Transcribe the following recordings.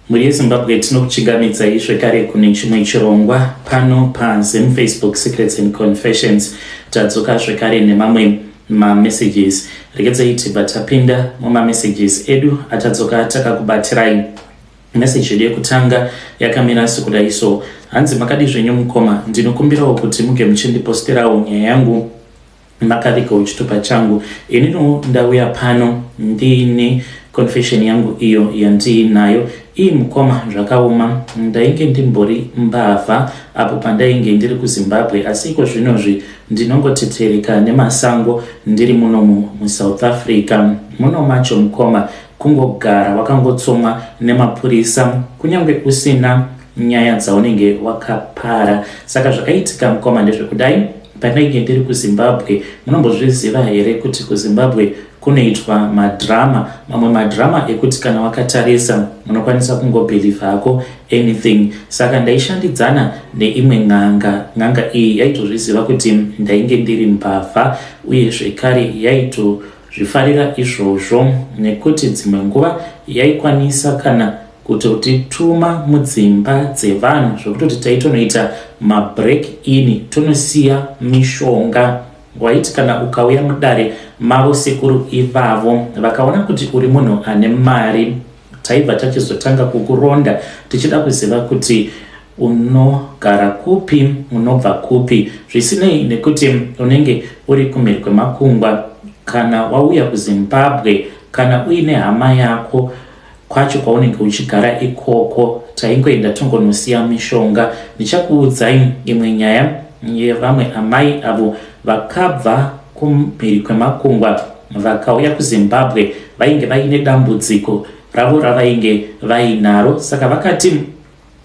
Muri Zimbabwe tinokuchingamidzai zvekare kune chimwe chirongwa pano paZim Facebook Secrets and Confessions. Tadzoka zvekare nemamwe messages. Regedzai tibva tapinda mumamessages edu atadzoka takakubatirai. Message yedu yekutanga yakamira sekudai so. Hanzi makadi zvenyu mukoma, ndinokumbirawo kuti muge muchindiposterawo nyaya yangu makavika chitupa changu. Inino ndauya pano ndine confession yangu iyo yandinayo. Iyi mukoma zvakaoma, ndainge ndimbori mbavha apo pandainge ndiri kuZimbabwe, asi iko zvinozvi ndinongotetereka nemasango ndiri muno muSouth Africa. Muno macho mukoma kungogara wakangotsomwa nemapurisa kunyange usina nyaya dzaunenge wakapara. Saka zvakaitika mukoma ndezvekudai pandainge ndiri kuZimbabwe. Munombozviziva here kuti kuZimbabwe kunoitwa madrama, mamwe madrama ekuti kana wakatarisa unokwanisa kungobelieve hako anything. Saka ndaishandidzana neimwe ng'anga iyi yaitozviziva kuti ndainge ndiri mbavha uye zvekare yaitozvifarira izvozvo nekuti dzimwe nguva yaikwanisa kana kutotituma mudzimba dzevanhu zvokutoti taitonoita mabreak in tonosiya mishonga. Waiti kana ukauya mudare mavo sekuru ivavo vakaona kuti uri munhu ane mari, taibva tachizotanga kukuronda tichida kuziva kuti unogara kupi, unobva kupi, zvisinei nekuti unenge uri kumhiri kwemakungwa. Kana wauya kuZimbabwe, kana uine hama yako kwacho kwaunenge uchigara ikoko, taingoenda tongonosiya mishonga. Ndichakuudzai imwe nyaya yevamwe amai avo vakabva kumhiri kwemakungwa vakauya kuZimbabwe, vainge vaine dambudziko ravo ravainge vainaro. Saka vakati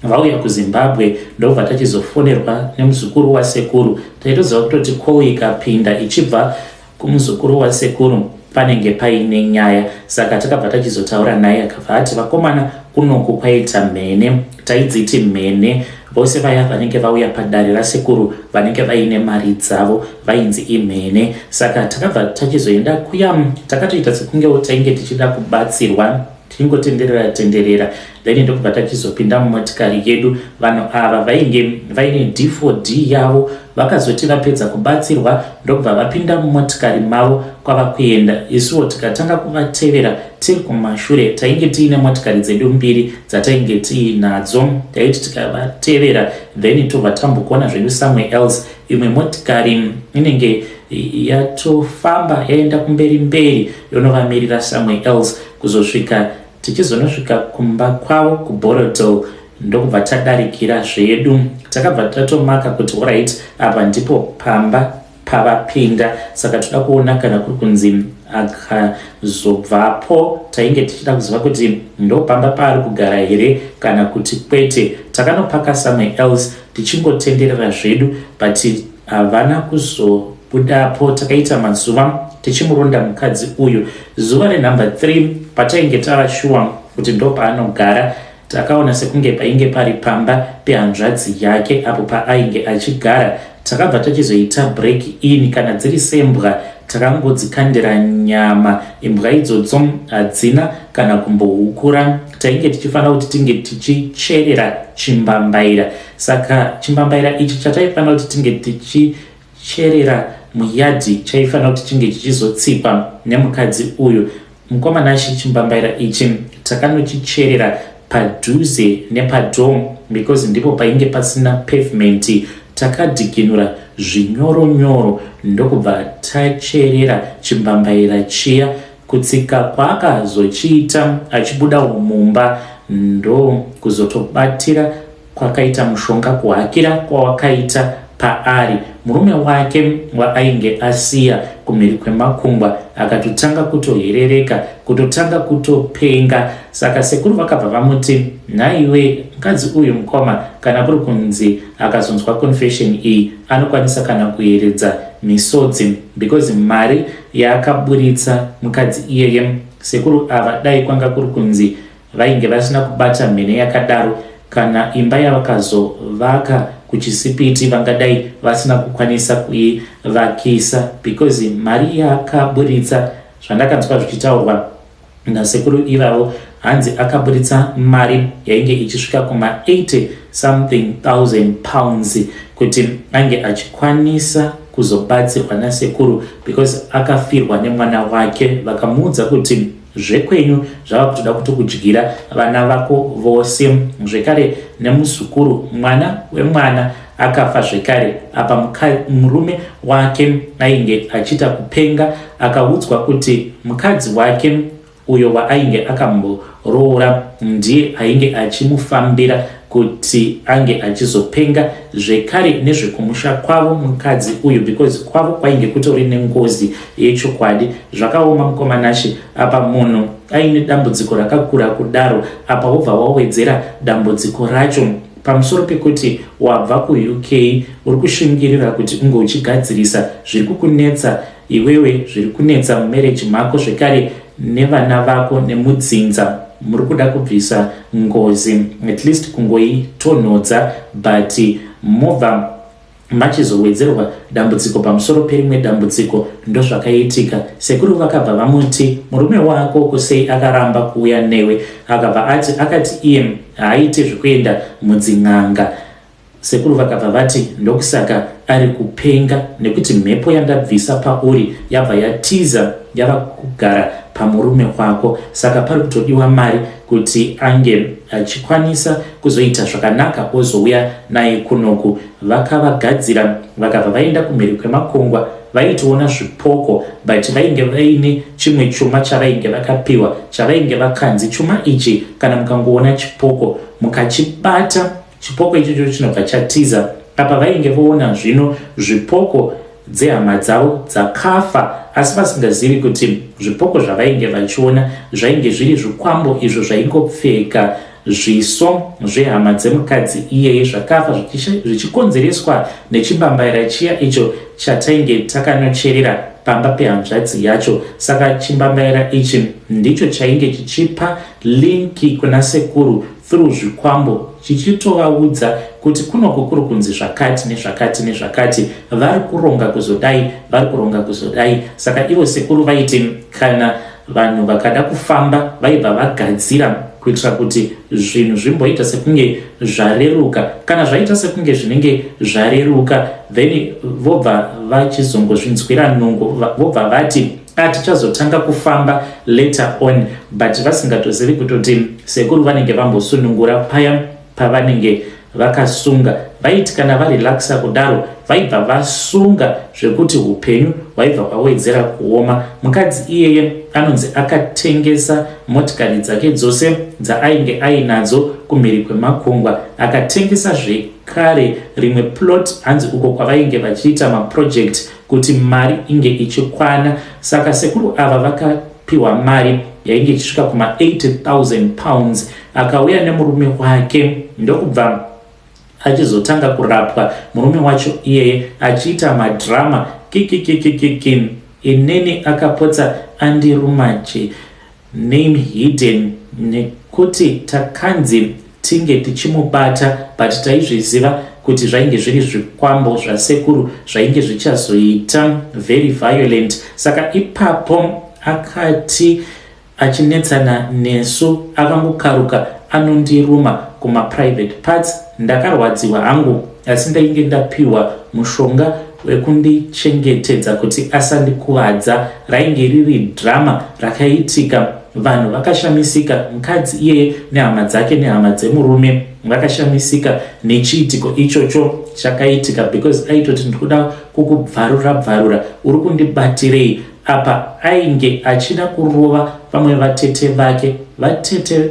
vauya kuZimbabwe ndobva tachizofonerwa nemuzukuru wasekuru. Taitoziva kutoti call ikapinda ichibva kumuzukuru wasekuru panenge paine nyaya. Saka takabva tachizotaura naye akabva ati vakomana kunoku kwaita mhene, taidziti mhene vose vaya vanenge vauya padare rasekuru vanenge vaine mari dzavo vainzi imhene. Saka takabva tachizoenda kuya, takatoita sekungewo tainge tichida kubatsirwa tingotenderera then ndokubva tachizopinda mumotikari yedu. Vanhu ava vainge vaine D4D yavo, vakazoti vapedza kubatsirwa ndokubva vapinda mumotikari mavo kwava kuenda. Isuwo tikatanga kuvatevera tiri kumashure, tainge tiine motikari dzedu mbiri dzatainge tiinadzo. Taiti tikavatevera then tobva tambokuona zvedu somewhere else, imwe motikari inenge yatofamba yaenda kumberi yonovamirira somewhere else kuzosvika tichizonosvika kumba kwavo kuBorodale ndokubva tadarikira zvedu. Takabva tatomaka kuti alright, apa ndipo pamba pavapinda. Saka toda kuona kana kuri kunzi akazobvapo tainge tichida kuziva kuti ndopamba paari kugara here kana kuti kwete. Takanopaka somewhere else tichingotenderera zvedu but havana kuzobudapo. Takaita mazuva tichimuronda mukadzi uyu. Zuva renumber 3 patainge tava sure kuti ndo paanogara, takaona sekunge painge pari pamba pehanzvadzi yake apo paainge achigara. Takabva tachizoita break in, kana dziri sembwa takangodzikandira nyama. Imbwa idzodzo hadzina kana kumbohukura, tainge tichifanira kuti tinge tichicherera chimbambaira. Saka chimbambaira ichi chataifanira kuti tinge tichicherera muyadhi chaifanira kuti tinge chichizotsikwa nemukadzi uyu. Mukomana chimbambaira ichi takanochicherera padhuze nepadhom because ndipo painge pasina pavement. Takadhiginura zvinyoronyoro ndokubva tacherera chimbambaira chiya. Kutsika kwaakazochiita achibuda mumba ndo kuzotobatira kwakaita mushonga kuhakira kwawakaita paari. Murume wake waainge asiya kumhiri kwemakungwa akatotanga kutoherereka, kutotanga kutopenga. Saka sekuru vakabva vamuti nhaiwe mukadzi uyu mukoma, kana kuri kunzi akazonzwa confession iyi anokwanisa kana kuyeredza misodzi because mari yaakaburitsa mukadzi iyeye. Sekuru ava dai kwanga kuri kunzi vainge vasina kubata mhene yakadaro, kana imba yavakazovaka kuchisipiti vangadai vasina kukwanisa kuivakisa because mari yakaburitsa. Zvandakanzwa zvichitaurwa nasekuru ivavo hanzi akaburitsa mari yainge ichisvika kuma 80 something thousand pounds kuti ange achikwanisa kuzobatsirwa nasekuru because akafirwa nemwana wake. Vakamuudza kuti zvekwenyu zvava kutoda kutokudyira vana vako vose. Zvekare nemuzukuru mwana wemwana akafa zvekare. Apa murume wake ainge achiita kupenga, akaudzwa kuti mukadzi wake uyo waainge akamborora ndiye ainge achimufambira kuti ange achizopenga zvekare nezvekumusha kwavo mukadzi uyu because kwavo kwainge kutori nengozi yechokwadi. Zvakaoma mukomanashi. Apa munhu aine dambudziko rakakura kudaro, apa wobva wawedzera dambudziko racho pamusoro pekuti wabva kuUK uri kushingirira kuti unge uchigadzirisa zviri kukunetsa iwewe, zviri kunetsa mumarriage mako, zvekare nevana vako nemudzinza muri kuda kubvisa ngozi, at least kungoitonhodza, but mobva machizowedzerwa dambudziko pamusoro perimwe dambudziko. Ndozvakaitika. Sekuru vakabva vamuti murume wako kusei akaramba kuuya newe, akabva akati iye haaite zvekuenda mudzin'anga. Sekuru vakabva vati ndokusaka ari kupenga nekuti mhepo yandabvisa pauri yabva yatiza yava kugara pamurume wako, saka pari kutodiwa mari kuti ange achikwanisa kuzoita zvakanaka ozouya naye kunoku. Vakavagadzira vakabva vaenda kumhiri kwemakongwa, vaitoona zvipoko but vainge vaine chimwe chuma chavainge vakapiwa chavainge vakanzi chuma ichi kana mukangoona chipoko mukachibata, chipoko ichocho chinobva chatiza. Apa vainge voona zvino zvipoko dzehama dzavo dzakafa, asi vasingazivi kuti zvipoko zvavainge vachiona zvainge zviri zvikwambo izvo zvaingopfeka zviso zvehama dzemukadzi iyeye zvakafa, zvichikonzereswa nechimbambaira chiya icho chatainge takanocherera pamba pehanzvadzi yacho. Saka chimbambaira ichi ndicho chainge chichipa linki kuna sekuru through zvikwambo, chichitovaudza kuti kunoko kuri kunzi zvakati nezvakati nezvakati, vari kuronga kuzodai, vari kuronga kuzodai. Saka ivo sekuru vaiti kana vanhu vakada kufamba vaibva vagadzira kuitira kuti zvinhu zvimboita sekunge zvareruka. Kana zvaita sekunge zvinenge zvareruka, then vobva vachizongozvinzwira nungo, vobva vati tichazotanga kufamba later on, but vasingatozivi kutoti sekuru vanenge vambosunungura paya pavanenge vakasunga. Vaiti kana varelaxa kudaro vaibva vasunga zvekuti upenyu hwaibva hwawedzera kuoma. Mukadzi iyeye anonzi akatengesa motikari dzake dzose dzaainge ainadzo kumhiri kwemakongwa, akatengesa zvekare rimwe plot hanzi uko kwavainge vachiita maproject kuti mari inge ichikwana. Saka sekuru ava vakapiwa mari yainge ichisvika kuma 80,000 pounds. Akauya nemurume wake ndokubva achizotanga kurapwa murume wacho iyeye achiita madrama kikikikikikin. Inini akapotsa andirumache name hidden nekuti takanzi tinge tichimubata but taizviziva kuti zvainge zviri zvikwambo zvasekuru zvainge zvichazoita very violent. Saka ipapo akati achinetsana nesu akangokaruka anondiruma kuma private parts. Ndakarwadziwa hangu asi ndainge ndapiwa mushonga wekundichengetedza kuti asandikuvadza. Rainge riri drama rakaitika, vanhu vakashamisika. Mukadzi iyeye nehama dzake nehama dzemurume vakashamisika nechiitiko ichocho chakaitika because aitoti ndikuda kukubvarura uri kundibatirei. Apa ainge achida kurova vamwe vatete vake. Vatete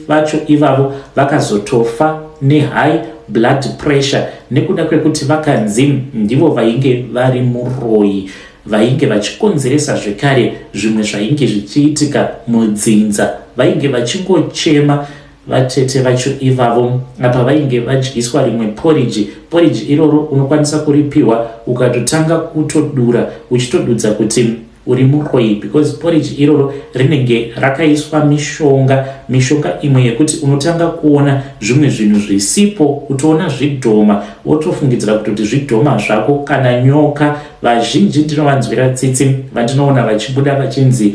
vacho ivavo vakazotofa nehigh blood pressure nekuda kwekuti vakanzi ndivo vainge vari muroyi, vainge vachikonzeresa zvekare zvimwe zvainge zvichiitika mudzinza. Vainge vachingochema vatete vacho ivavo. Apa vainge vadyiswa rimwe porridge. Porridge iroro unokwanisa kuripiwa ukatotanga kutodura uchitodudza kuti uri muroyi because porridge iroro rinenge rakaiswa mishonga imwe yekuti unotanga kuona zvimwe zvinhu zvisipo, utoona zvidhoma wotofungidzira kuti zvidhoma zvako kana nyoka. Vazhinji ndinovanzwira tsitsi vandinoona vachibuda vachinzi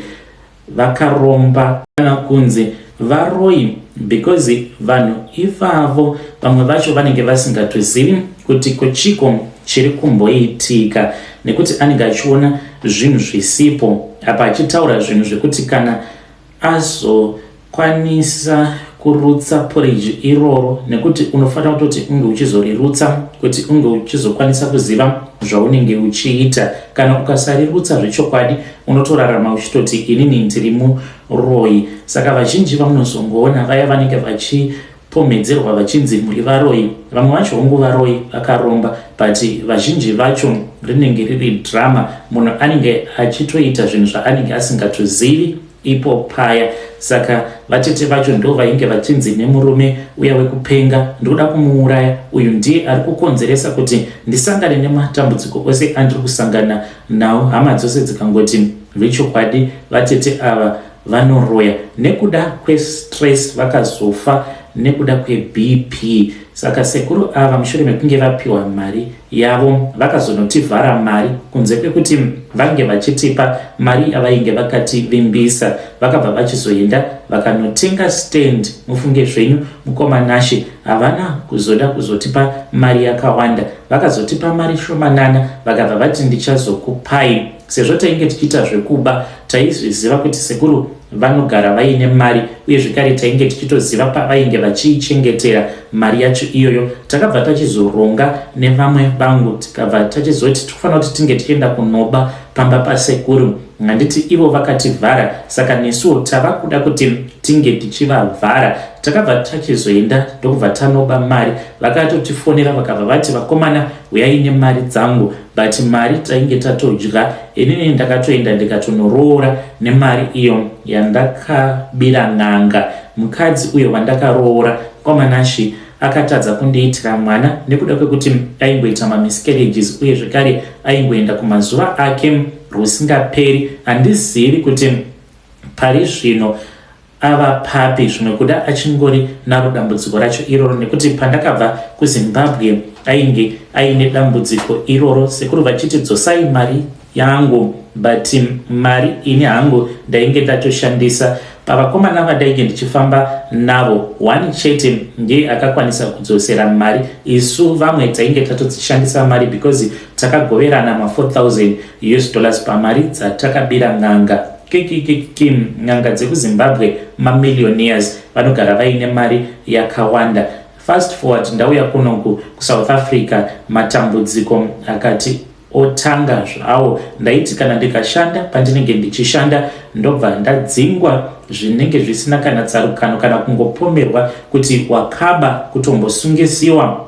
vakaromba kana kunzi varoi, because vanhu ivavo vamwe vacho vanenge vasingatozivi kuti kochiko chiri kumboitika, nekuti anenge achiona zvinhu zvisipo. Apa achitaura zvinhu zvekuti kana azokwanisa kurutsa porridge iroro, nekuti unofanira kutoti unge uchizorirutsa kuti unge uchizokwanisa kuziva zvaunenge uchiita. Kana ukasarirutsa zvechokwadi unotorarama uchitoti inini ndiri muroi. Saka vazhinji vamunozongoona vaya vanenge vachipomedzerwa vachinzi muri varoi, vamwe vacho hongu varoi vakaromba, but vazhinji vacho rinenge riri drama. Munhu anenge achitoita zvinhu zvaanenge asingatozivi ipo paya. Saka vatete vacho ndo vainge vachinzi nemurume uya wekupenga ndoda kumuuraya, uyu ndiye ari kukonzeresa kuti ndisangane nematambudziko ose andiri kusangana nawo. Hama dzose dzikangoti vechokwadi vatete ava vanoroya, nekuda kwestress vakazofa, nekuda kweBP. Saka sekuru ava mushure mekunge vapiwa mari yavo vakazonotivhara mari, kunze kwekuti vange vachitipa mari yavainge vakativimbisa. Vakabva vachizoenda vakanotenga stand. Mufunge zvenyu, mukoma Nashe havana kuzoda kuzotipa mari yakawanda, vakazotipa mari shomanana. Vakabva vati ndichazokupai, sezvo tainge tichiita zvekuba taizviziva kuti sekuru vanogara vaine mari, uye zvekare tainge tichitoziva pavainge vachiichengetera mari yacho iyoyo. Takabva tachizoronga nevamwe vangu, tikabva tachizoti tofanira kuti tinge tichienda kunoba pamba pasekuru. Handiti ivo vakativhara, saka nesuwo tava kuda kuti tinge tichivavhara. Takabva tachizoenda ndokubva tanoba mari. Vakatotifonera vakabva vati vakomana uyai nemari dzangu, but mari tainge tatodya. Inini ndakatoenda ndikatonorora nemari iyo yandakabira n'anga. Mukadzi uyo wandakaroora kwaManashe akatadza kundiitira mwana nekuda kwekuti aingoita miscarriages, uye zvekare aingoenda kumazuva ake rusingaperi. Handizivi kuti pari zvino ava papi, zvimwe kuda achingori naro dambudziko racho iroro, nekuti pandakabva kuZimbabwe ainge aine dambudziko iroro. Sekuru vachiti dzosai mari yangu, but mari ini hangu ndainge ndatoshandisa. Pavakomana vandainge ndichifamba navo, one chete ndiye akakwanisa kudzosera mari. Isu vamwe tainge tatodzishandisa mari because takagoverana $4,000 pamari dzatakabira n'anga. N'anga dzekuZimbabwe mamillionaires vanogara vaine mari yakawanda. Fast forward ndauya kunoku kuSouth Africa, matambudziko akati otanga zvawo. Ndaiti kana ndikashanda, pandinenge ndichishanda ndobva ndadzingwa zvinenge zvisina kana tsarukano, kana kungopomerwa kuti wakaba kutombosungisiwa.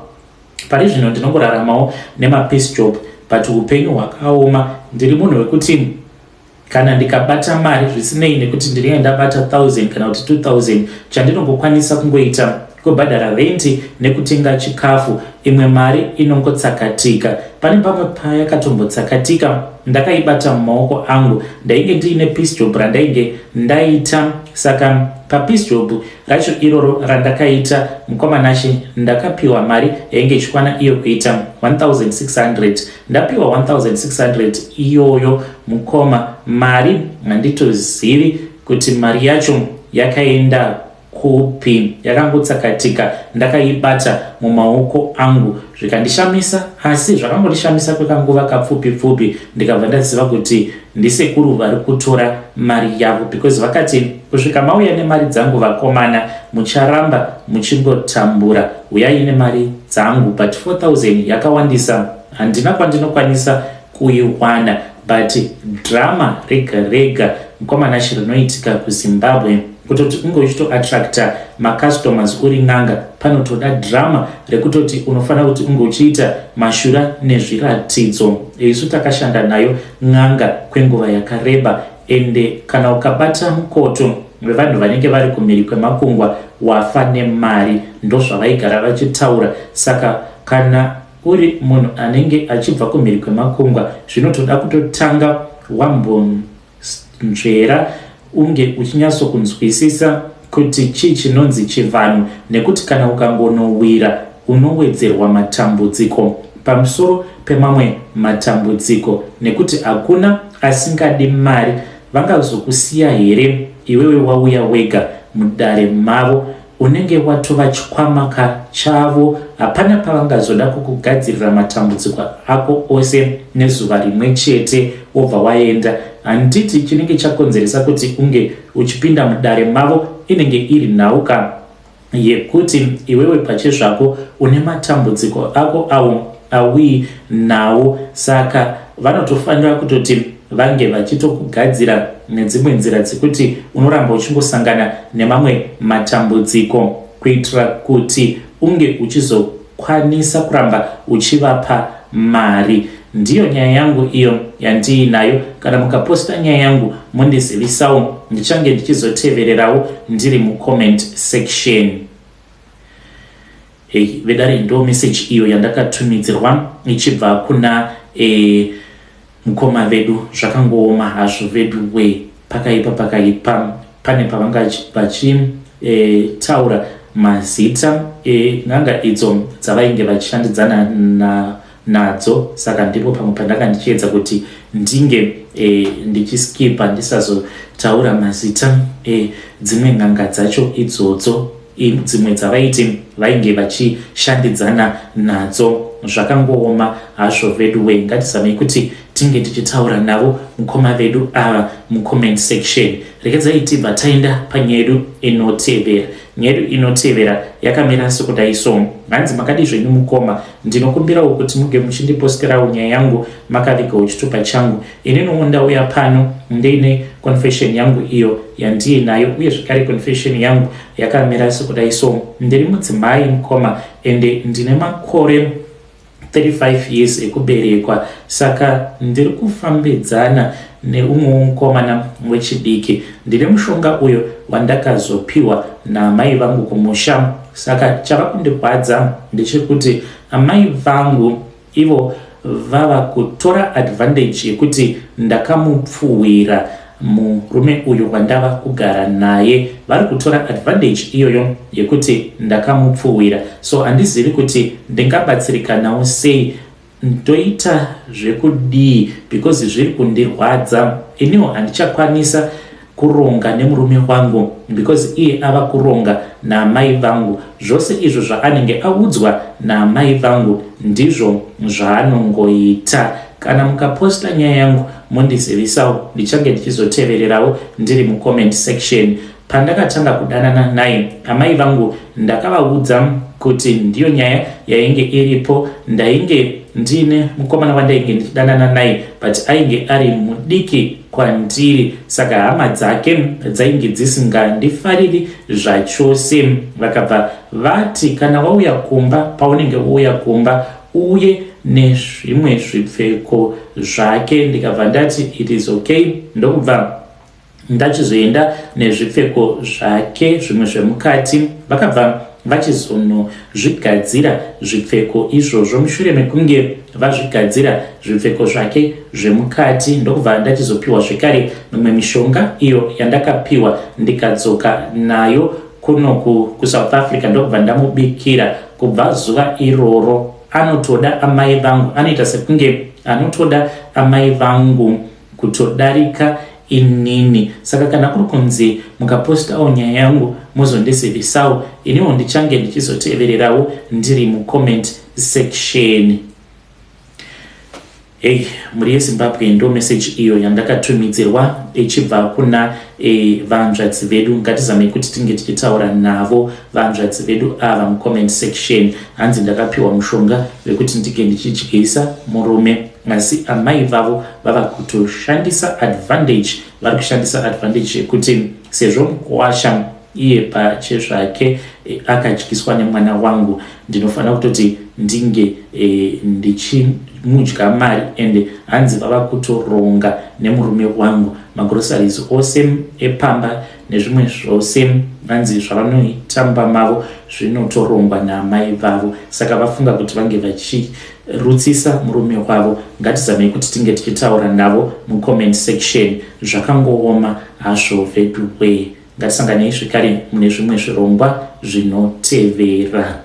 Pari zvino ndinongoraramawo nemapeace job, but upenyu hwakaoma. Ndiri munhu wekuti kana ndikabata mari zvisinei nekuti ndinenge ndabata 1000 kana kuti 2000, chandinongokwanisa kungoita kubhadhara renti nekutenga chikafu, imwe mari inongotsakatika. Pane pamwe paya katombotsakatika ndakaibata mumaoko angu, ndainge ndiine peace job randainge ndaita. Saka papeace job racho iroro randakaita, mukoma Nashe ndakapiwa mari yainge ichikwana iyo kuita 1600. Ndapiwa 1600 iyoyo mukoma, mari handitozivi kuti mari yacho yakaenda kupi, yakangotsakatika. Ndakaibata mumaoko angu zvikandishamisa, asi zvakangondishamisa kwekanguva kapfupi ndikabva ndaziva kuti ndisekuru vari kutora mari yavo, because vakati kusvika mauya nemari dzangu vakomana mucharamba muchingotambura, uyai nemari dzangu. But 4000 yakawandisa, handina kwandinokwanisa kuiwana. But drama rega mukoma Nashe rinoitika kuZimbabwe kutoti unge uchitoattracta macustomers uri n'anga, panotoda drama rekutoti unofanira kuti unge uchiita mashura nezviratidzo. Isu takashanda nayo n'anga kwenguva yakareba, ende kana ukabata mukoto wevanhu vanenge vari kumhiri kwemakungwa wafa nemari, ndozvavaigara vachitaura. Saka kana uri munhu anenge achibva kumhiri kwemakungwa, zvinotoda kutotanga wambonzvera unge uchinyatsokunzwisisa kuti chii chinonzi chivanhu, nekuti kana ukangonowira unowedzerwa matambudziko pamusoro pemamwe matambudziko, nekuti hakuna asingadi mari. Vangazokusiya here iwewe wauya wega? mudare mavo unenge watova chikwamaka chavo. Hapana pavangazoda kukugadzirira matambudziko ako ose nezuva rimwe chete wobva waenda. Handiti chinenge chakonzeresa kuti unge uchipinda mudare mavo inenge iri nhauka yekuti iwewe pachezvako une matambudziko ako awo awi nawo. Saka vanotofanira kutoti vange vachitokugadzira nedzimwe nzira dzekuti unoramba uchingosangana nemamwe matambudziko kuitira kuti unge uchizokwanisa kuramba uchivapa mari. Ndiyo nyaya yangu iyo yandiinayo. Kana mukaposta nyaya yangu mundizivisawo, ndichange ndichizotevererawo ndiri mucomment section. Vedare ndo message iyo yandakatumidzirwa ichibva kuna mukoma vedu. Zvakangooma hazvo vedu we, pakaipa pane pavanga vachitaura mazita n'anga idzo dzavainge vachishandidzana nadzo. Saka ndipo pamwe pandanga ndichiedza kuti ndinge ndichiskipa ndisazotaura mazita dzimwe n'anga dzacho idzodzo, dzimwe dzavaiti vainge vachishandidzana nadzo. Zvakangooma hazvo vedu we, ngatizamei kuti tinge tichitaura navo mukoma vedu ava mucomment section. Regedzai tibva taenda panyaya yedu inotevera. Nyaya yedu inotevera yakamira sekudai so. Hanzi makadi zvenyu mukoma, ndinokumbirawo kuti muge muchindiposterawo nyaya yangu makavigawo chitupa changu. Inini ndauya pano ndeine confession yangu iyo yandiinayo, uye zvekare confession yangu yakamira sekudai so. Ndiri mudzimai mukoma ende ndine makore 35 years ekuberekwa. Saka ndiri kufambidzana neumwe mukomana wechidiki. Ndine mushonga uyo wandakazopiwa namai vangu kumusha. Saka chava kundirwadza ndechekuti amai vangu ivo vava kutora advantage yekuti ndakamupfuwira murume uyo wandava kugara naye. Vari kutora advantage iyoyo yekuti ndakamupfuwira. So handizivi kuti ndingabatsirikanawo sei, ndoita zvekudii because zviri kundirwadza. Iniwo handichakwanisa kuronga nemurume wangu because iye ava kuronga namai vangu. Zvose izvo zvaanenge audzwa namai vangu ndizvo zvaanongoita. Kana mukaposta nyaya yangu mundizivisawo, ndichange ndichizotevererawo ndiri mucomment section. Pandakatanga kudanana naye amai vangu ndakavaudza kuti ndiyo nyaya yainge iripo. Ndainge ndine mukomana wandainge ndichidanana naye but ainge ari mudiki kwandiri. Saka hama dzake dzainge dzisingandifariri zvachose. Vakabva vati kana wauya kumba, paunenge wauya kumba uye nezvimwe zvipfeko zvake. Ndikabva ndati it is okay, ndokubva ndachizoenda nezvipfeko zvake zvimwe zvemukati. Vakabva vachizonozvigadzira zvipfeko izvozvo. Mushure mekunge vazvigadzira zvipfeko zvake zvemukati, ndokubva ndachizopiwa zvekare mimwe mishonga iyo yandakapiwa ndikadzoka nayo kuno kuSouth Africa. Ndokubva ndamubikira. Kubva zuva iroro anotoda amai vangu, anoita sekunge anotoda amai vangu kutodarika inini. Saka kana kuri kunzi mukapostawo nyaya yangu muzondizivisawo, iniwo ndichange ndichizotevererawo ndiri mucomment section. Muri yeZimbabwe ndo message iyo yandakatumidzirwa ichibva kuna vanzvadzi vedu. Ngatizamei kuti tinge tichitaura navo vanzvadzi vedu ava mucomment section. Hanzi ndakapiwa mushonga wekuti ndige ndichidyisa murume, asi amai vavo vava kutoshandisa advantage. Vari kushandisa advantage yekuti sezvo mukuwasha iye pachezvake akadyiswa nemwana wangu, ndinofanira kutoti ndinge ndichimudya mari. Ende hanzi vava kutoronga nemurume wangu magroceries ose epamba nezvimwe zvose hanzi zvavanoitamba mavo zvinotorongwa namai vavo. Saka vafunga kuti vange vachirutsisa murume wavo. Ngatizamei kuti tinge tichitaura navo mucomment section. Zvakangooma hazvo vedu we. Ngatisanganei zvekare mune zvimwe zvirongwa zvinotevera.